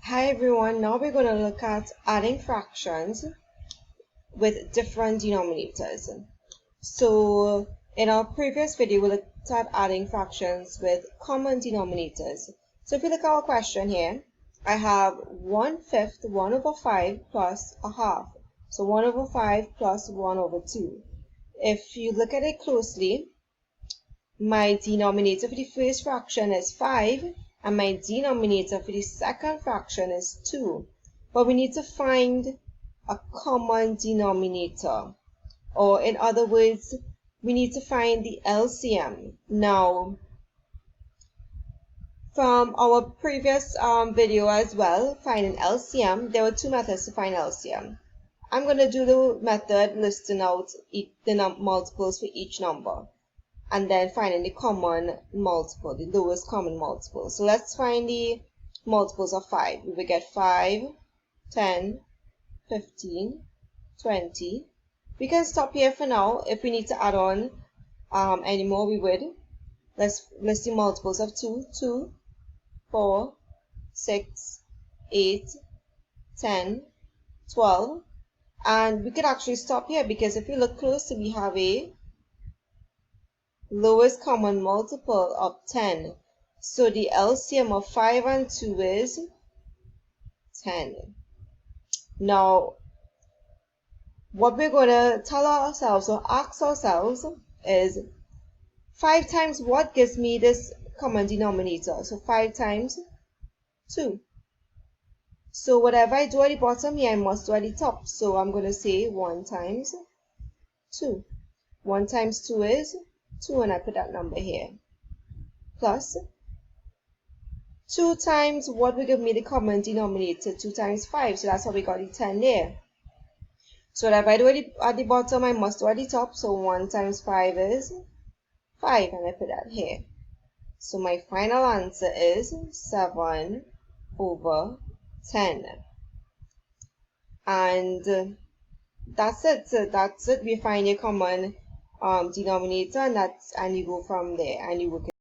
Hi everyone, now we're going to look at adding fractions with different denominators. So in our previous video we looked at adding fractions with common denominators. So if you look at our question here, I have 1/5 1 over 5 plus a half. So 1 over 5 plus 1 over 2. If you look at it closely, my denominator for the first fraction is 5 and my denominator for the second fraction is 2. But we need to find a common denominator, or in other words, we need to find the LCM. Now, from our previous video as well, finding LCM, there were two methods to find LCM. I'm going to do the method listing out the multiples for each number, and then finding the common multiple, the lowest common multiple. So let's find the multiples of 5. We will get 5, 10, 15, 20. We can stop here for now. If we need to add on any more, we would. Let's list the multiples of 2, 2, 4, 6, 8, 10, 12. And we could actually stop here because if you look closely, we have a lowest common multiple of 10. So the LCM of 5 and 2 is 10. Now, what we're going to tell ourselves or ask ourselves is 5 times what gives me this common denominator? So 5 times 2. So whatever I do at the bottom here, I must do at the top. So I'm going to say 1 times 2. 1 times 2 is 2, and I put that number here. Plus 2 times what will give me the common denominator? 2 times 5. So that's how we got the 10 there. So whatever I do at the bottom, I must do at the top. So 1 times 5 is 5, and I put that here. So my final answer is 7 over 10. And that's it. So that's it. We find a common denominator, and you go from there and you work it.